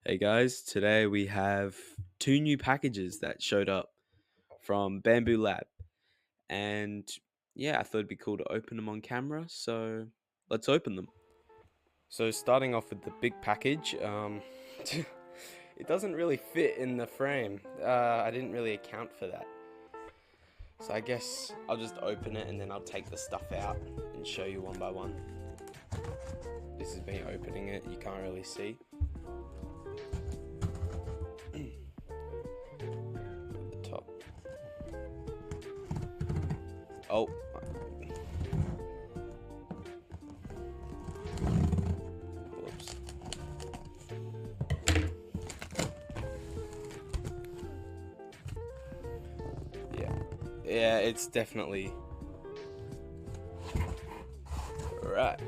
Hey guys, today we have two new packages that showed up from Bambu Lab. And yeah, I thought it'd be cool to open them on camera, so let's open them. So starting off with the big package, it doesn't really fit in the frame. I didn't really account for that. So I guess I'll just open it and then I'll take the stuff out and show you one by one. This is me opening it, you can't really see. The top. Oh. Whoops. Yeah, it's definitely right.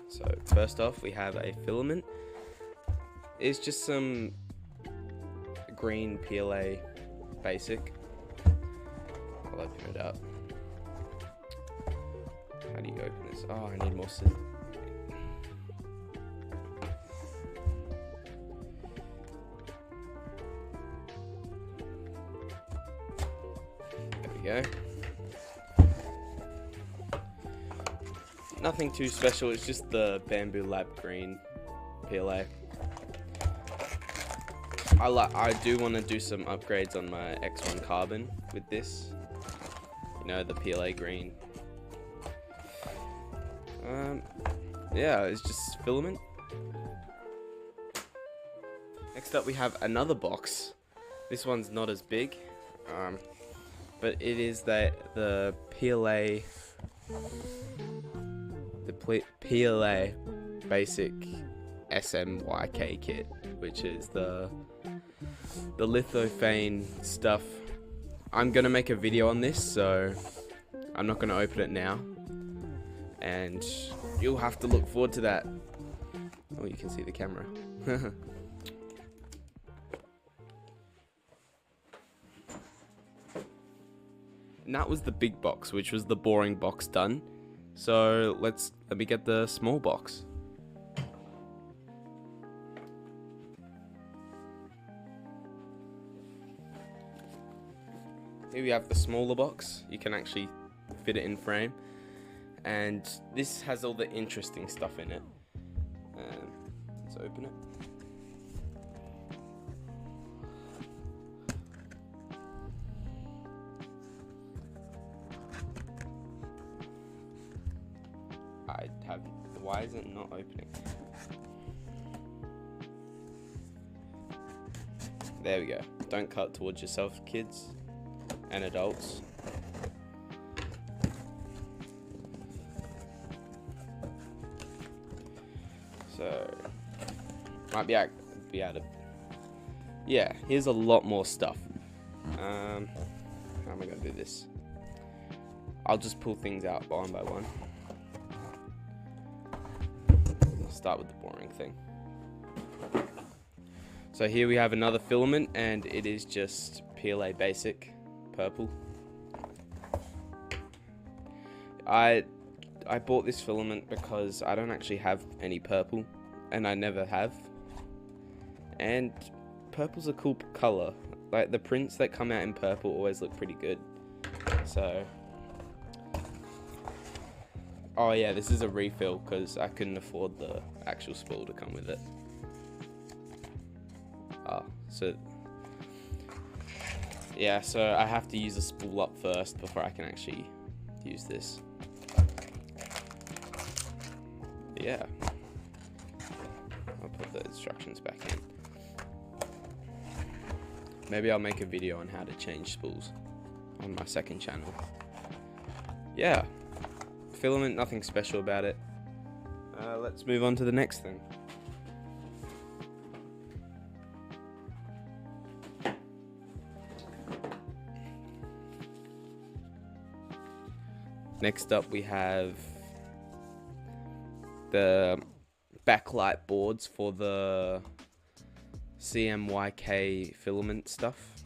So first off, we have a filament. It's just some green PLA basic. I'll open it up. How do you open this? Oh, I need more scissors. There we go. Nothing too special, it's just the Bambu Lab green PLA. I do want to do some upgrades on my X1 carbon with this. You know, the PLA green. Yeah, it's just filament. Next up we have another box. This one's not as big, but it is the PLA basic SMYK kit, which is the lithophane stuff. I'm gonna make a video on this, so I'm not gonna open it now, and you'll have to look forward to that. Oh, you can see the camera. And that was the big box, which was the boring box done. So let me get the small box. Here we have the smaller box. You can actually fit it in frame, and this has all the interesting stuff in it. Let's open it. Why is it not opening? There we go. Don't cut towards yourself, kids and adults. So might be able to. Yeah, here's a lot more stuff. How am I gonna do this? I'll just pull things out one by one. Start with the boring thing. So here we have another filament, and it is just PLA basic purple. I bought this filament because I don't actually have any purple, and I never have. And purple's a cool color. Like, the prints that come out in purple always look pretty good. So oh yeah, this is a refill because I couldn't afford the actual spool to come with it. So yeah, so I have to use the spool up first before I can actually use this. Yeah, I'll put the instructions back in. Maybe I'll make a video on how to change spools on my second channel. Yeah. Filament, nothing special about it. Let's move on to the next thing. Next up we have the backlight boards for the CMYK filament stuff.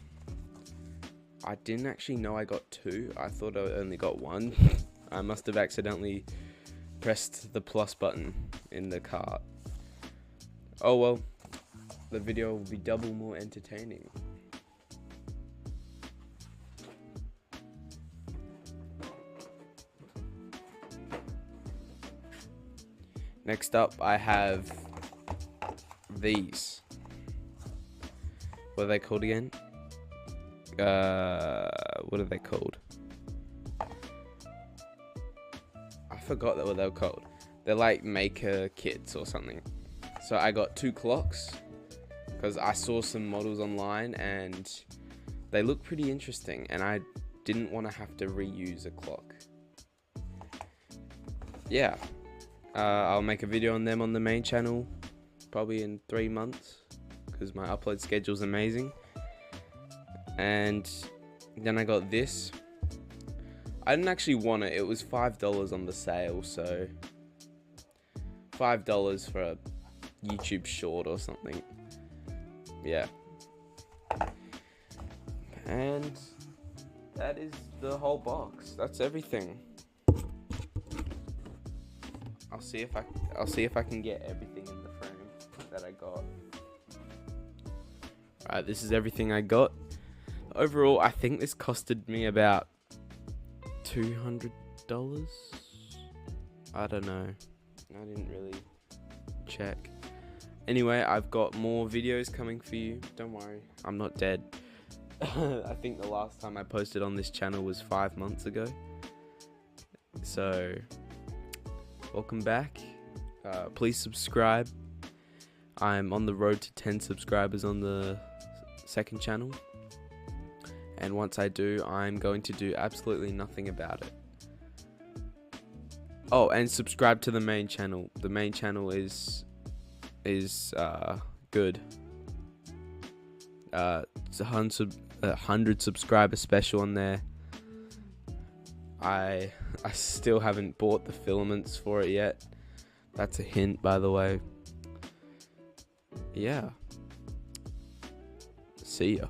I didn't actually know I got 2. I thought I only got 1. I must have accidentally pressed the plus button in the cart. Oh well, the video will be double more entertaining. Next up, I have these. What are they called again? What are they called? I forgot what they were called. They're like maker kits or something. So I got 2 clocks because I saw some models online and they look pretty interesting, and I didn't want to have to reuse a clock. Yeah. I'll make a video on them on the main channel probably in 3 months because my upload schedule is amazing. And then I got this. I didn't actually want it. It was $5 on the sale, so $5 for a YouTube short or something. Yeah. And that is the whole box. That's everything. I'll see if I can get everything in the frame that I got. Alright, this is everything I got. Overall, I think this costed me about $200. I don't know. I didn't really check. Anyway, I've got more videos coming for you. Don't worry, I'm not dead. I think the last time I posted on this channel was 5 months ago. So, welcome back. Please subscribe. I'm on the road to 10 subscribers on the second channel. And once I do, I'm going to do absolutely nothing about it. Oh, and subscribe to the main channel. The main channel is good. It's a 100 subscriber special on there. I still haven't bought the filaments for it yet. That's a hint, by the way. Yeah. See ya.